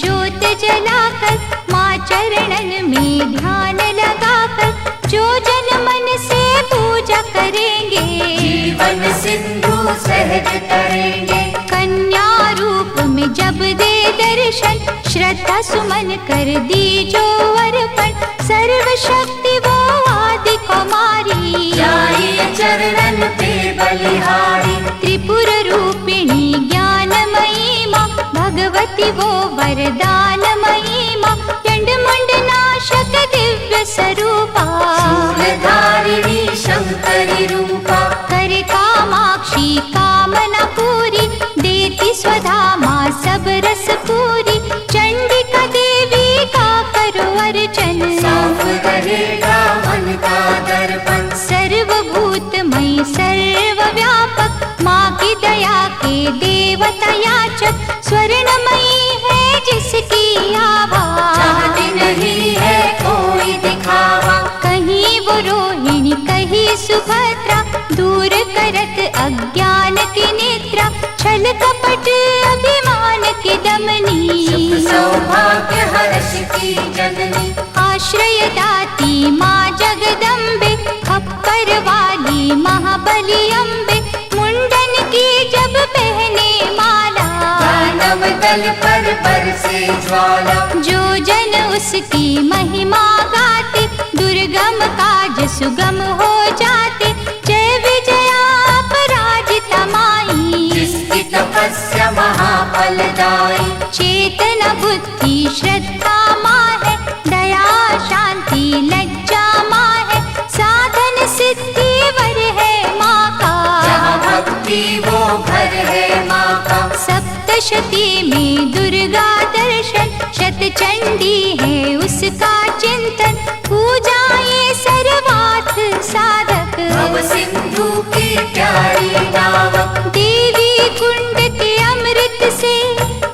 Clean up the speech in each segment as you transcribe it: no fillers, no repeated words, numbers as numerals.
ज्योत जलाकर माँ चरणन में ध्यान लगाकर जो जन मन से पूजा करेंगे जीवन सिंधु सहज करेंगे। कन्या रूप में जब दे दर्शन श्रद्धा सुमन कर दी जो अर्पण सर्व शक्ति वो आदि कुमारी जाइए चरणन पे बलिहारी। त्रिपुर रूपिणी ज्ञानमयी माँ भगवती वो वरदानमयी माँ चंड मुंड नाशक दिव्य स्वरूपा शूलधारिणी शंकरी रूपा कर कामाक्षी कामना पूरी देती स्वधा माँ सब रस पूरी चंडिका देवी का करो अर्चन साफ रहेगा मन का दर्पण। सर्वभूतमयी सर्वव्यापक माँ की दया के देवता याचक स्वर्णमयी है जिसकी आभा चाहती नहीं है कोई दिखावा। कहीं वो रोहिणी कहीं सुभद्रा दूर करत अज्ञान की निद्रा छल कपट अभिमान की दमनी सुख सौभाग्य हर्ष की जननी आश्रय दाती माँ जगदम्बे खप्पर वाली महाबली अम्बे मुंडन की जब पहने माला दानव दल पर बरसे ज्वाला। जो जन उसकी महिमा गाते दुर्गम काज सुगम हो जाते जय विजया अपराजिता माई जिसकी तपस्या महाफलदायी। चेतना बुद्धि श्रद्धा माँ है दया शांति लज्जा माँ है साधन सिद्धि वर है माँ का जहाँ भक्ति वो घर है माँ का। सप्तशती में दुर्गा दर्शन शतचंडी है उसका चिंतन पूजा ये सर्वार्थ साधक भव सिंधु की प्यारी नावक। देवी कुंड के अमृत से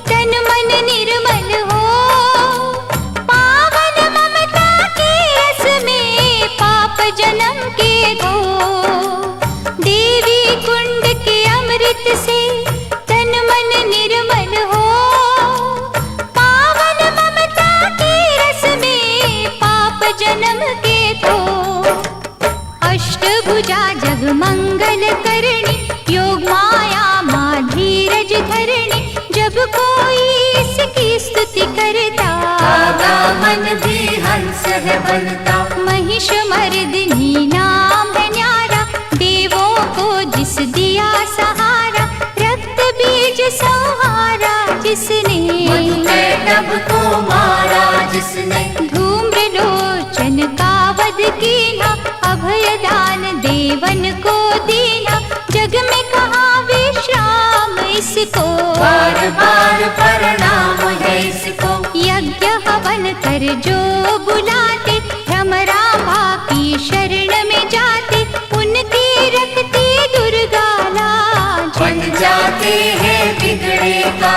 तन मन निर्मल हो पावन ममता के रस में पाप जन्म के धो देवी कुंड के अमृत से तन मन निर्मल हो पावन ममता के रस में पाप जन्म के धो अष्टभुजा जग मंगल करणी योग माया माँ धीरज धरणी जब कोई इसकी स्तुति करता कागा मन भी हंस है बनता। महिष मर्दिनी नाम है न्यारा देवों को जिस दिया सहारा रक्त बीज संहारा जिसने कैटभ को मारा जिसने धूम्रलोचन का वध कीना अभयदान देवन को दीना जग में कहा विश्राम इसको बार बार प्रणाम है इसको। यज्ञ हवन कर जो बुलाते भ्रमरांभा की शरण में जाते उनकी रखती दुर्गा लाज बन जाते हैं बिगड़े का।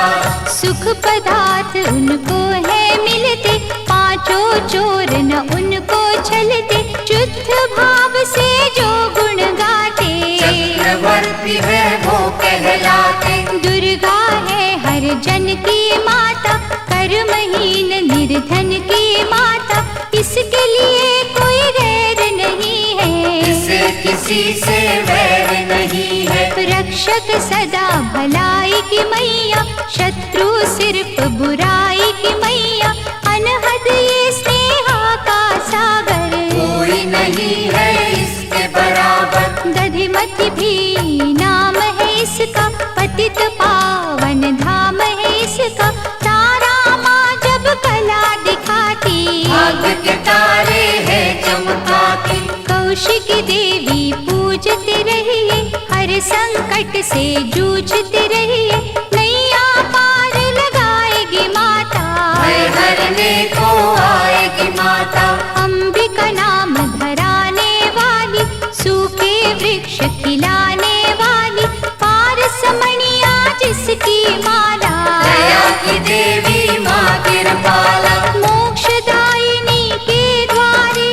सुख पदार्थ उनको है मिलते पांचों चोर न उनको छलते शुद्ध भाव से जो गुण गाते चक्रवर्ती है वो कहलाते। दुर्गा है हर जन की माता कर्महीन निर्धन की माता इसके लिए कोई गैर नहीं है इसे किसी से वैर नहीं है। रक्षक सदा भलाई की मैया शत्रु सिर्फ बुराई की मैया अनहद ये स्नेहा का सागर कोई नहीं है इसके बराबर। दधिमति भी नाम है इसका पतित पावन धाम है इसका तारा माँ जब कला दिखाती भाग्य के तारे है चमकाती। कौशिकी देवी पूजते रहिए हर संकट से जूझते रहिए नैया पार लगाएगी माता भय हरने को आएगी माता। अंबिका नाम धराने वाली सूखे वृक्ष खिलाने वाली पारसमणिया जिसकी माला दया की देवी माँ कृपाला। मोक्षदायिनी के द्वारे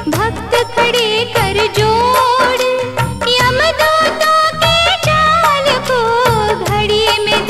भक्त खड़े कर जोड़ यमदूतों के जाल को घड़ी में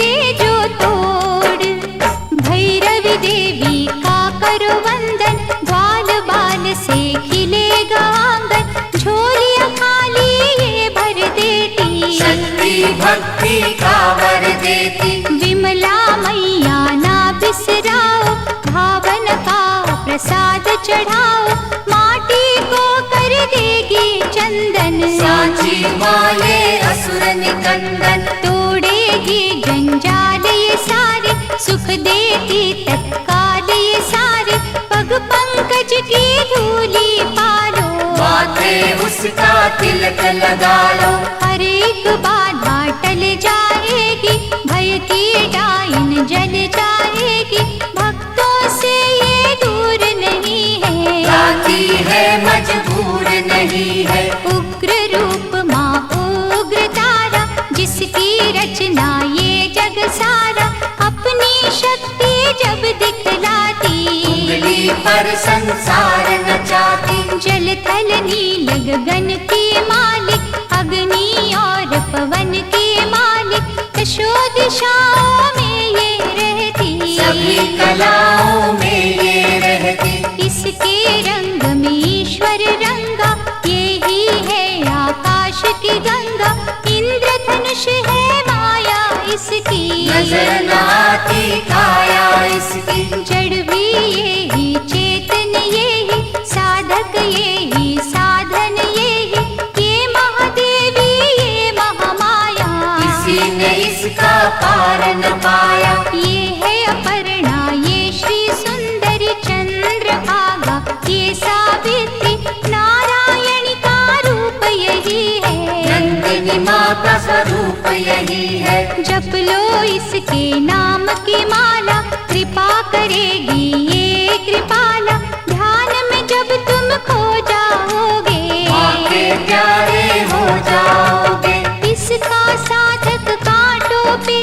देवी का करो वंदन, ग्वाल बाल से खिलेगा आंगन, झोलियां खाली ये भर देती, शक्ति भक्ति का वर देती। विमला मैया ना बिसराओ, भावन का प्रसाद चढ़ाओ, माटी को कर देगी चंदन, सांची माये असुर निकंदन, तोड़ेगी जंजाल ये सारे, सुख देती तत्काल ये सारे, पग पंकज की धूली पालो, माथे उसका तिलक लगा लो। हर एक बाधा टल जाएगी, भय की डाइन जल जाएगी, भक्तों से ये दूर नहीं है, गाती है मजबूर नहीं है। उग्र रूप माँ उग्र तारा, जिसकी रचना ये जग सारा, अपनी शक्ति जब दिखलाती, उंगली पर संसार नचाती, जल थल नील गगन की मालिक, अग्नि और पवन के मालिक, दशो दिशाओं में ये रहती, सभी कलाओं में ये रहती। इसके रंग में ईश्वर रंगा, ये ही है आकाश की गंगा, इंद्रधनुष है माया इसकी, नजर न आती काया इसकी, जड़ भी ये ही चेतन ये ही साधक ये ही साधन ये ही, ये महादेवी ये महामाया, किसी ने इसका पार न पाया। ये है अपर्णा ये श्री सुंदरी चंद्रभागा, ये सावित्री नारायणी का रूप यही है, नंदिनी माँ का स्वरूप यही है। जप लो इसके नाम की माला, कृपा करेगी ये कृपाला, ध्यान में जब तुम खो जाओगे, माँ के प्यारे हो जाओगे। इसका साधक कांटों पे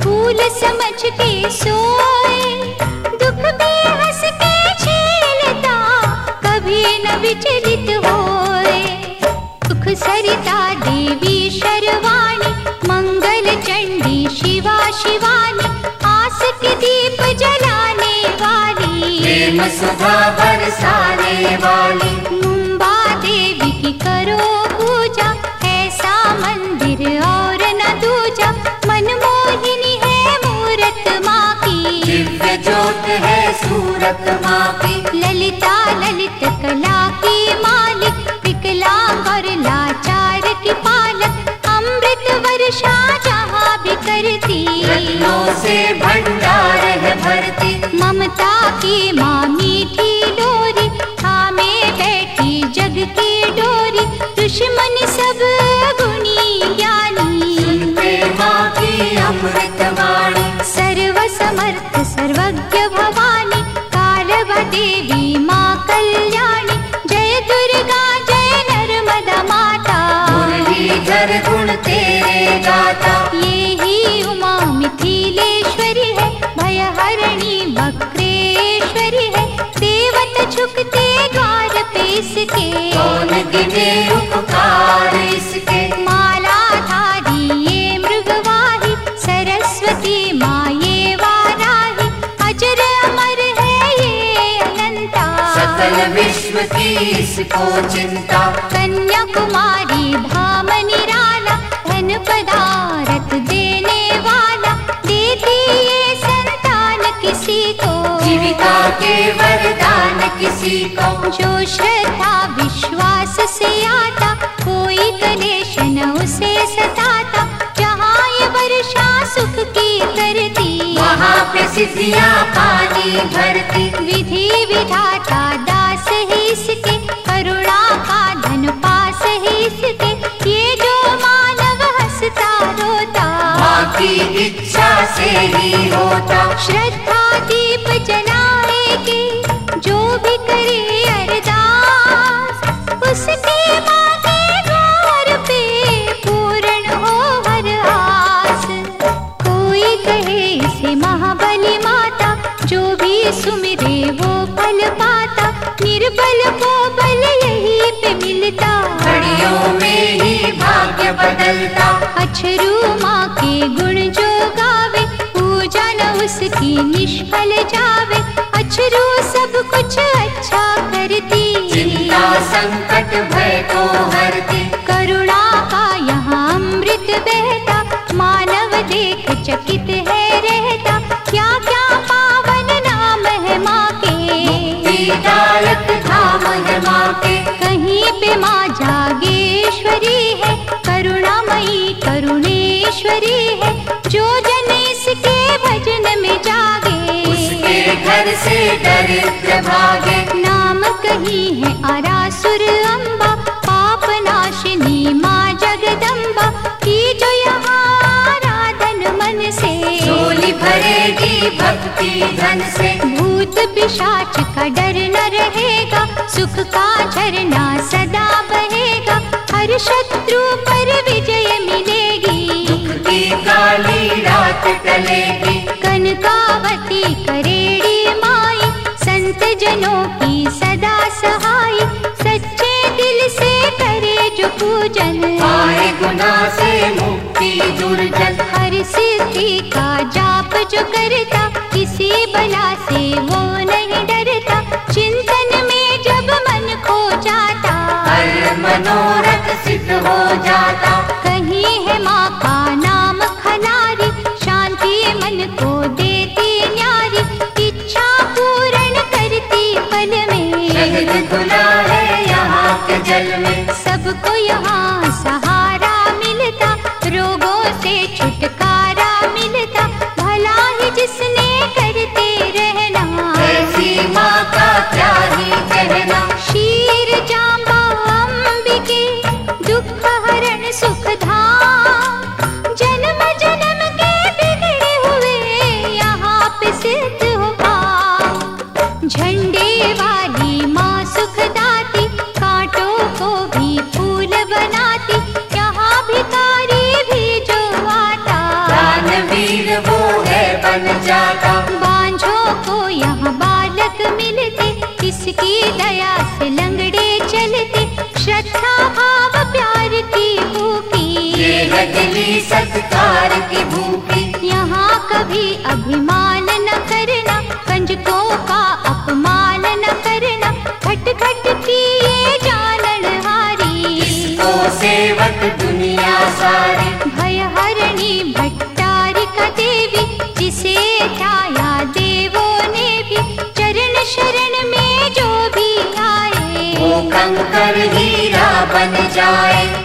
फूल समझ के सोए, दुख भी हंस के झेलता, कभी न विचलित होए, सुख सरिता देवी शर्वाणी, मंगल चंडी शिवा शिवानी, आस के दीप जलाने वाली, प्रेम सुधा बरसाने वाली, मुंबा देवी की करो पूजा, ऐसा मंदिर और न दूजा, मनमोहिनी है मूरत माँ की, दिव्य ज्योत है सूरत माँ की, ललिता ललित कला की मालिक, विकलांग और लाचार की पालक, अमृत वर्षा जहाँ भी करती, रत्नों से भंडार है भरती, ममता की माँ मीठी लोरी, थामे बैठी जग की डोरी, दुश्मन सब गुणी ज्ञानी, सुनते माँ की अमृत वाणी, सर्व समर्थ सर्वज्ञ भवानी, कालवा देवी माँ कल्याणी, जय दुर्गा जय नर्मदा माता, मुरलीधर गुण तेरे गाता, ये ही उमा मिथिलेश्वरी है, भयहरणी वक्रेश्वरी है, देवता झुकते द्वार पे इसके, कौन गिने उपकार इसके, माला धारी ये मृगवाही, सरस्वती माँ ये वाराही, अजर अमर है ये अनंता, सकल विश्व की इसको चिंता, कन्याकुमारी धाम निराला, धन पदारथ देने वाला, देती ये संतान किसी को, जीविका के वरदान किसी को, जो श्रद्धा विश्वास से आता, कोई कलेश न उसे सताता, जहाँ ये वर्षा सुख की करती, वहाँ पे सिद्धियाँ पानी भरती, विधि विधाता दास है इसके, करुणा का धन पास है इसके, ये जो मानव हंसता रोता, माँ की इच्छा से ही होता, श्रद्धा दीप जलाएगी, जो भी करे अरदास, उसके माँ के द्वार पे पूर्ण हो हर आस, कोई कहे इसे महाबली माता, जो भी सुमिरे वो फल पाता, निर्बल को बल यही पे मिलता, घड़ियों में ही भाग्य बदलता, अछरू माँ के गुण जो गावे, पूजा न उसकी निष्फल जावे, अछरू सब कुछ अच्छा करती। चिंता संकट भय को हरती, करुणा का यहाँ अमृत बहता, मानव देख चकित है रहता। क्या क्या पावन नाम है माँ के, मुक्तिदायक धाम है माँ के। कहीं पे माँ जागेश्वरी है, करुणामयी करुणेश्वरी है। जो जन इसके भजन में जागे, उसके घर से दरिद्र भागे। नाम कहीं है आरासुर अम्बा, पाप नाशिनी माँ जगदम्बा की जो यहाँ आराधन मन से। झोली भरेगी भक्ति धन से, भूत पिशाच का डर न रहेगा, सुख का झरना सदा बहेगा। हर शत्रु पर विजय मिलेगी, दुख की काली रात टलेगी। कनकावती करेड़ी माई, संत जनों की सदा सहाय। सच्चे दिल से करे जो पूजन, पाए गुनाह से मुक्ति दुर्जन। हर सिद्धि का जाप जो करता, किसी बला से वो नहीं डरता। चिंतन में जब मन खो जाता, हर मनोरथ सिद्ध हो जाता। कहीं है माँ का नाम खनारी, शांति मन को देती न्यारी। इच्छा पूर्ण करती पल में, शहद घुला है यहाँ के जल में। सबको यहाँ सहारा मिलता, रोगों से छुटकारा मिलता। भला ही जिसने करते रहना, ऐसी माँ का क्या ही कहना। क्षीर जाम्बा अंबिके, दुख हरण सुख धाम। जन्म जन्म के बिगड़े हुए यहाँ पे सिद्ध हुआ। झंडे वाली माँ सुखदाती, कांटों को भी फूल बनाती। यहाँ भिखारी भी जो आता, दानवीर वो है बन जाता। बांझों को यहाँ बालक मिलते, इसकी दया से लंगड़े चलते। श्रद्धा भाव प्यार की भूखी, ये है दिली सत्कार की भूखी। यहाँ कभी अभिमान न करना, कंजकों का अपमान न करना। खट खट की ये जानन हारी, इसको सेवक दुनिया सारी। भय हरणी भट्टारिका देवी, जिसे ध्याया देवों ने भी। चरण शरण में जो भी आए, वो कंकर हीरा बन जाए।